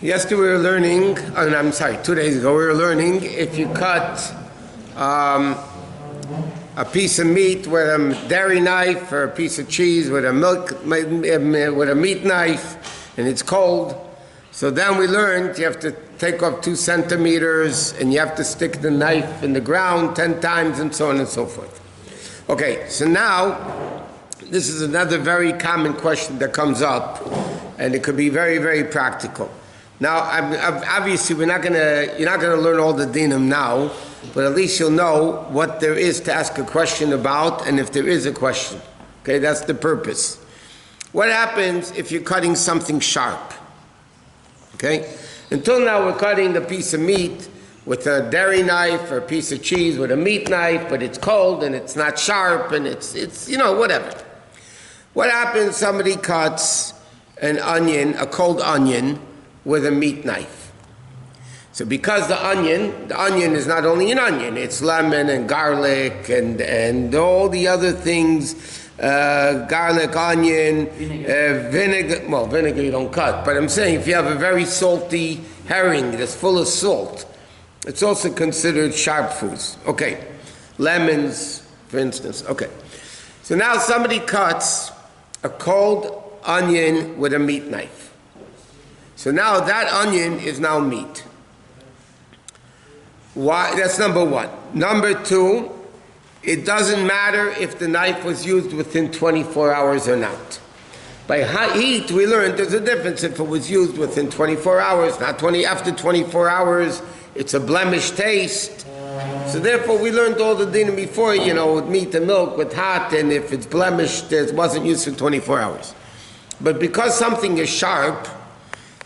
Yesterday we were learning, I'm sorry, 2 days ago we were learning if you cut a piece of meat with a dairy knife or a piece of cheese with a meat knife and it's cold. So then we learned you have to take off 2 centimeters and you have to stick the knife in the ground 10 times and so on and so forth. Okay, so now this is another very common question that comes up and it could be very, very practical. Now, obviously, you're not gonna learn all the dinim now, but at least you'll know what there is to ask a question about, and if there is a question. Okay, that's the purpose. What happens if you're cutting something sharp? Okay, until now we're cutting a piece of meat with a dairy knife or a piece of cheese with a meat knife, but it's cold and it's not sharp and it's whatever. What happens? Somebody cuts an onion, a cold onion, with a meat knife. So because the onion is not only an onion, it's lemon and garlic and all the other things, garlic, onion, vinegar. Well, vinegar you don't cut, but I'm saying if you have a very salty herring that's full of salt, it's also considered sharp foods. Okay, lemons, for instance. Okay, so now somebody cuts a cold onion with a meat knife. So now that onion is now meat. Why? That's number one. Number two, it doesn't matter if the knife was used within 24 hours or not. By heat, we learned there's a difference if it was used within 24 hours, not after 24 hours, it's a blemished taste. So therefore, we learned all the dinim before, with meat and milk, with hot, and if it's blemished, it wasn't used for 24 hours. But because something is sharp,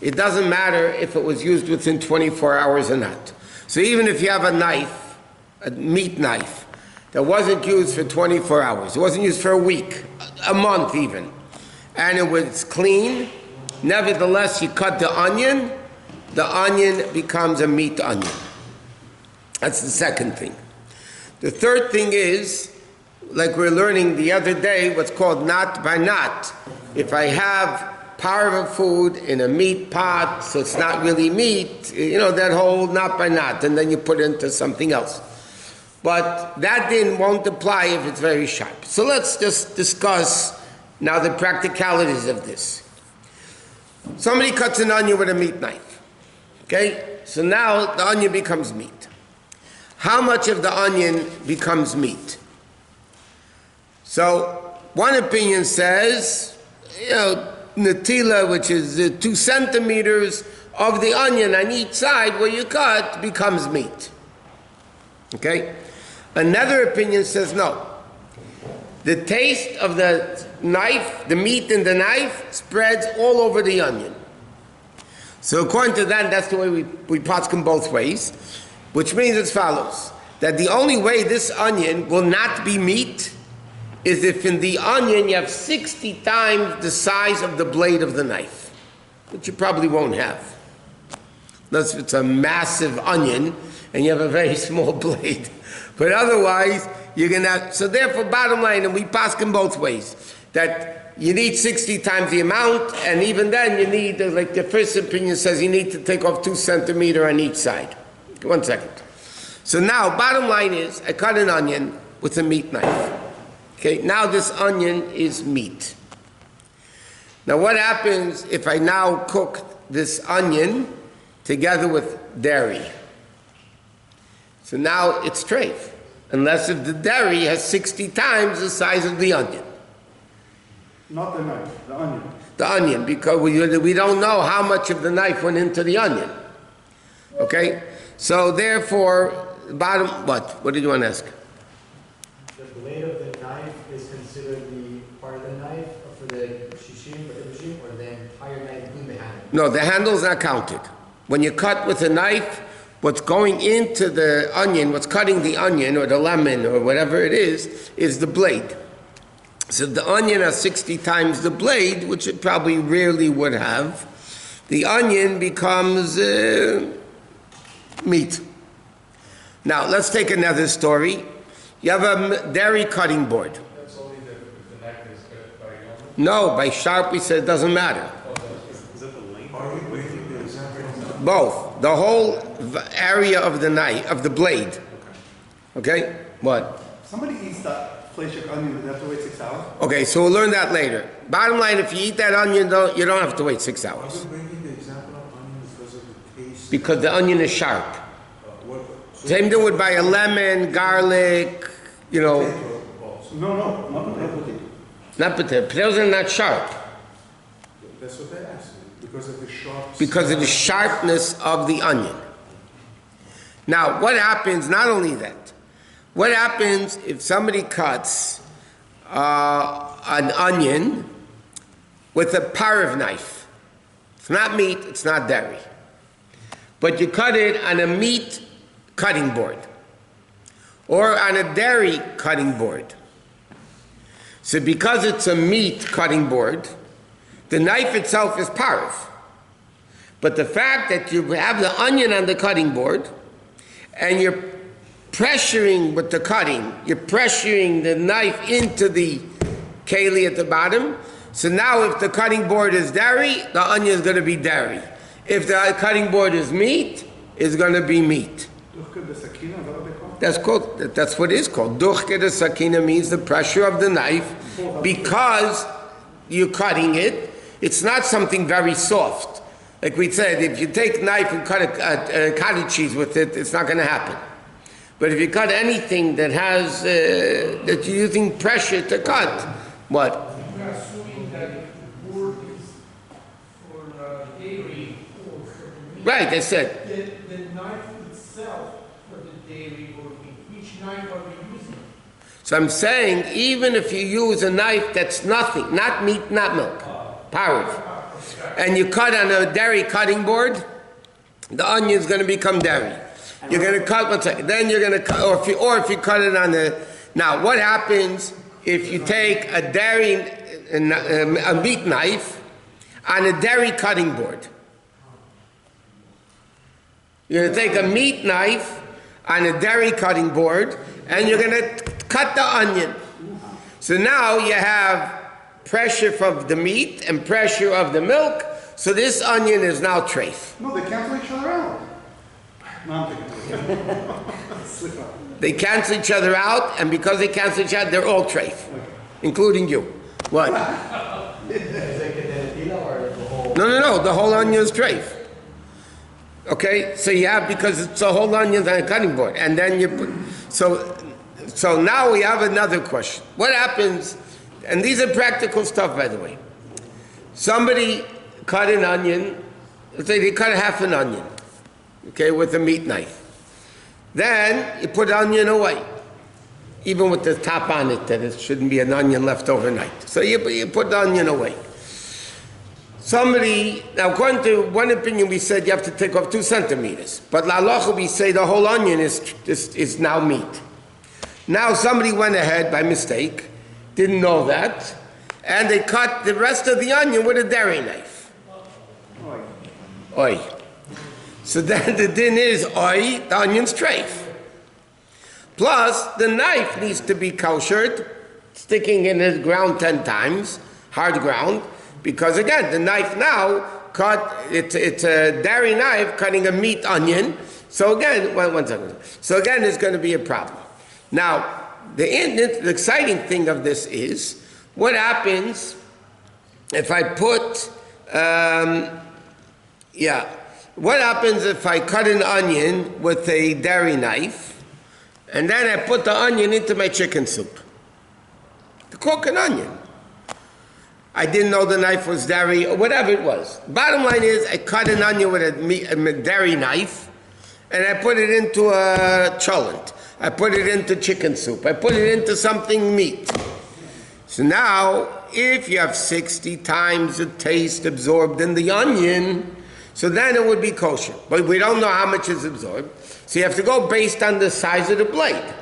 it doesn't matter if it was used within 24 hours or not. So even if you have a knife, a meat knife, that wasn't used for 24 hours, it wasn't used for a week, a month even, and it was clean, nevertheless you cut the onion becomes a meat onion. That's the second thing. The third thing is, like we're learning the other day, what's called knot by knot. If I have part of a food in a meat pot, so it's not really meat, that whole knot by knot, and then you put it into something else. But that then won't apply if it's very sharp. So let's just discuss now the practicalities of this. Somebody cuts an onion with a meat knife. Okay? So now the onion becomes meat. How much of the onion becomes meat? So one opinion says, natila, which is 2 centimeters of the onion on each side where you cut, becomes meat. Okay? Another opinion says no. The taste of the knife, the meat in the knife, spreads all over the onion. So according to that, that's the way we paskin both ways, which means as follows, that the only way this onion will not be meat is if in the onion you have 60 times the size of the blade of the knife, which you probably won't have. Unless it's a massive onion and you have a very small blade. But otherwise, you're going to... So therefore, bottom line, and we paskin both ways, that you need 60 times the amount, and even then you need, like the first opinion says, you need to take off 2 centimeters on each side. 1 second. So now, bottom line is, I cut an onion with a meat knife. Okay, now this onion is meat. Now what happens if I now cook this onion together with dairy? So now it's treif, unless if the dairy has 60 times the size of the onion. Not the knife, the onion. The onion, because we don't know how much of the knife went into the onion. Okay, so therefore, what did you want to ask? The blade of the knife is considered the part of the knife for the shishim, or the entire knife, including the handle? No, the handle is not counted. When you cut with a knife, what's going into the onion, what's cutting the onion or the lemon or whatever it is the blade. So the onion has 60 times the blade, which it probably rarely would have. The onion becomes meat. Now, let's take another story. You have a dairy cutting board. That's only if the knife is cut by normal? No, by sharp we said it doesn't matter. Is that the length? Both. The whole area of the knife, of the blade. Okay? What? Somebody eats that fleishik onion, does they have to wait 6 hours? Okay, so we'll learn that later. Bottom line, if you eat that onion, you don't have to wait 6 Are hours. you bringing the example of onion because of the taste? Because the onion is sharp. So Same thing with by a lemon, garlic, you know, No, not potato. not potato. Potatoes are not sharp That's what they asked. Because of the sharp. because of the sharpness of the onion. Now, what happens, not only that, what happens if somebody cuts an onion with a parve knife? It's not meat, it's not dairy. But you cut it on a meat cutting board or on a dairy cutting board. So because it's a meat cutting board, the knife itself is parve. But the fact that you have the onion on the cutting board and you're pressuring with the cutting, you're pressuring the knife into the keli at the bottom. So now if the cutting board is dairy, the onion is going to be dairy. If the cutting board is meat, it's going to be meat. That's what it is called. Duchke de sakina means the pressure of the knife because you're cutting it. It's not something very soft. Like we said, if you take a knife and cut a cottage cheese with it, it's not going to happen. But if you cut anything that has, that you're using pressure to cut, what? We are assuming that the board is for dairy or for the meat. Right, I said. The knife itself for the dairy or meat. Which knife are we using? So I'm saying, even if you use a knife that's nothing, not meat, not milk, parve, and you cut on a dairy cutting board, the onion's going to become dairy. You're going to cut, one second, then you're going to cut, or if you cut it on the, now what happens if you take a dairy, a meat knife on a dairy cutting board? You're going to take a meat knife on a dairy cutting board and you're going to cut the onion. So now you have pressure from the meat and pressure of the milk, so this onion is now treif. No, they cancel each other out. No, I'm thinking. Slip up. They cancel each other out, and because they cancel each other, they're all treif, including you. What? No, the whole onion is treif. Okay, so you have, because it's a whole onion on a cutting board, and then you put, so now we have another question. What happens, and these are practical stuff, by the way. Somebody cut an onion, let's say they cut half an onion, okay, with a meat knife. Then you put the onion away, even with the top on it, that it shouldn't be an onion left overnight. So you put the onion away. Somebody, now according to one opinion, we said you have to take off 2 centimeters. But la halacha, we say the whole onion is now meat. Now somebody went ahead by mistake, didn't know that, and they cut the rest of the onion with a dairy knife. Oi. So then the din is, oi, the onion's treif. Plus, the knife needs to be koshered, sticking in it ground 10 times, hard ground, because again, the knife now it's a dairy knife cutting a meat onion. So again, one second. So again, there's going to be a problem. Now, the exciting thing of this is, what happens if I put, what happens if I cut an onion with a dairy knife, and then I put the onion into my chicken soup? To cook an onion. I didn't know the knife was dairy, or whatever it was. Bottom line is, I cut an onion with a dairy knife, and I put it into a cholent. I put it into chicken soup. I put it into something meat. So now, if you have 60 times the taste absorbed in the onion, so then it would be kosher. But we don't know how much is absorbed. So you have to go based on the size of the blade.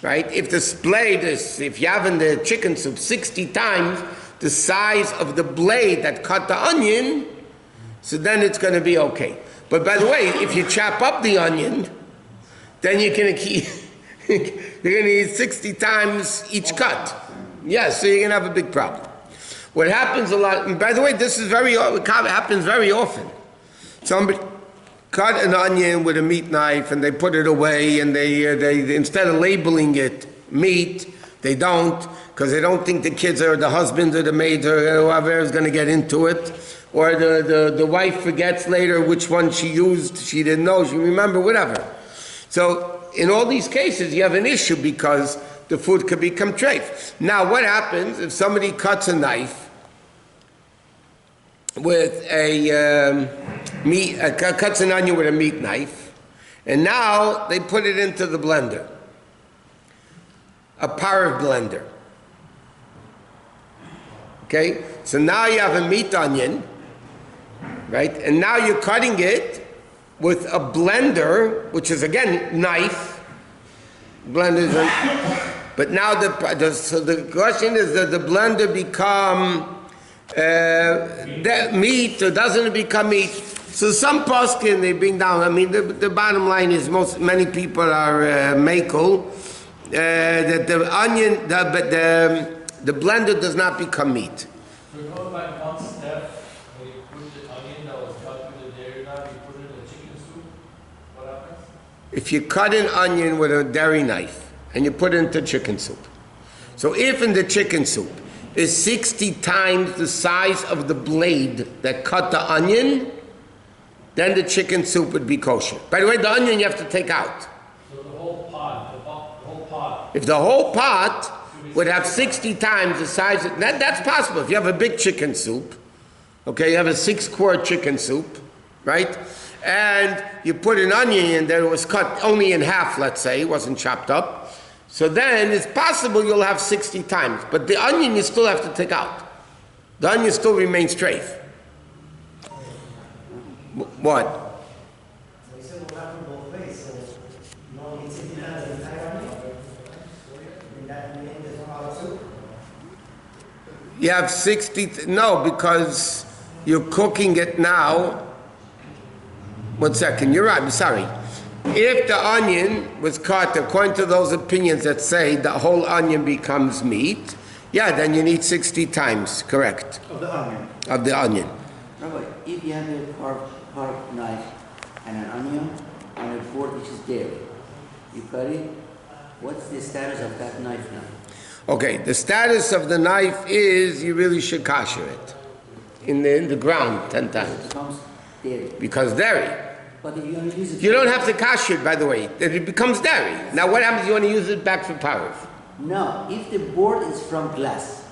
Right? If this blade is, if you have in the chicken soup 60 times the size of the blade that cut the onion, so then it's going to be okay. But by the way, if you chop up the onion, then you're going to need 60 times each cut. Yes, so you're going to have a big problem. What happens a lot, and by the way, this is happens very often. cut an onion with a meat knife and they put it away, and they instead of labeling it meat, they don't, because they don't think the kids or the husband or the maid or whoever is going to get into it, or the wife forgets later which one she used, she didn't know, she remember, whatever. So in all these cases you have an issue because the food could become treif. Now what happens if somebody cuts a knife with cuts an onion with a meat knife, and now they put it into the blender, a power blender. Okay, so now you have a meat onion, right? And now you're cutting it with a blender, which is again knife. Blenders, but now so the question is, does the blender become meat, or doesn't it become meat? So some poskin they bring down. I mean, the bottom line is many people are makel that the onion, the blender does not become meat. So you know, like one step, when you put the onion that was cut with the dairy knife, you put it in the chicken soup, what happens? If you cut an onion with a dairy knife and you put it into chicken soup, so if in the chicken soup is 60 times the size of the blade that cut the onion, then the chicken soup would be kosher. By the way, the onion you have to take out. So the whole pot, the whole pot. If the whole pot would have 60 times the size of, that's possible. If you have a big chicken soup, okay, you have a 6-quart chicken soup, right? And you put an onion in there, it was cut only in half, let's say, it wasn't chopped up. So then it's possible you'll have 60 times. But the onion you still have to take out. The onion still remains treif. What? So you said we'll have them both ways, so you only need 60 times of the entire onion? And that means there's no halal soup? You have 60, no, because you're cooking it now. 1 second, you're right, I'm sorry. If the onion was cut according to those opinions that say the whole onion becomes meat, yeah, then you need 60 times, correct? Of the onion. Of the onion. Rabbi, if you have a carved knife and an onion and a board which is dairy, you cut it, what's the status of that knife now? Okay, the status of the knife is you really should kasher it in the ground 10 times. It becomes dairy. Because dairy. But if you only use it... You don't have to kasher it, by the way. It becomes dairy. Now what happens if you want to use it back for parv? No, if the board is from glass.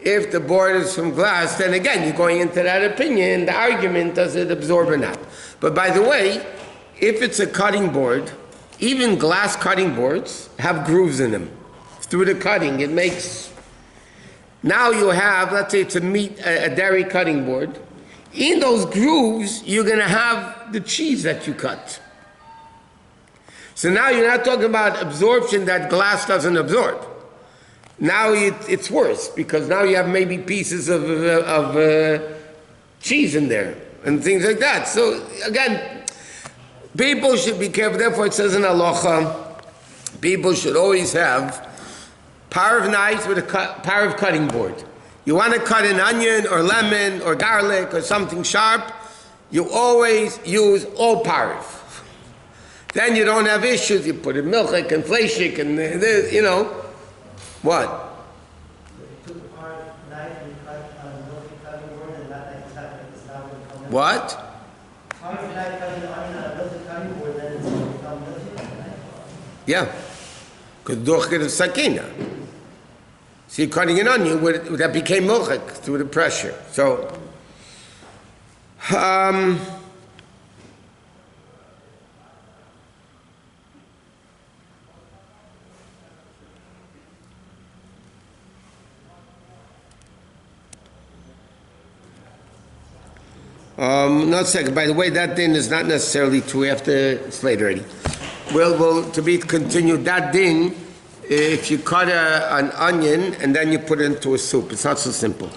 If the board is from glass, then again, you're going into that opinion, the argument, does it absorb or not? But by the way, if it's a cutting board, even glass cutting boards have grooves in them. Through the cutting, it makes... Now you have, let's say it's a dairy cutting board. In those grooves, you're going to have the cheese that you cut. So now you're not talking about absorption that glass doesn't absorb. Now it's worse, because now you have maybe pieces of cheese in there and things like that. So again, people should be careful. Therefore it says in halacha, people should always have parv knives with a parv cutting board. You want to cut an onion or lemon or garlic or something sharp, you always use all parv. Then you don't have issues. You put in milchik and fleishik and you know. What? So you took a hard knife and cut on a milky cutting board, and that knife is not going to come out. What? Hard knife cutting the onion on a milky cutting board, then it's going to become milky. Yeah. Because duchit of sakina. So you're cutting an onion that became milchik through the pressure. So, no second. By the way, that din is not necessarily true. It's late already. We'll to be continued. That din, if you cut an onion and then you put it into a soup, it's not so simple.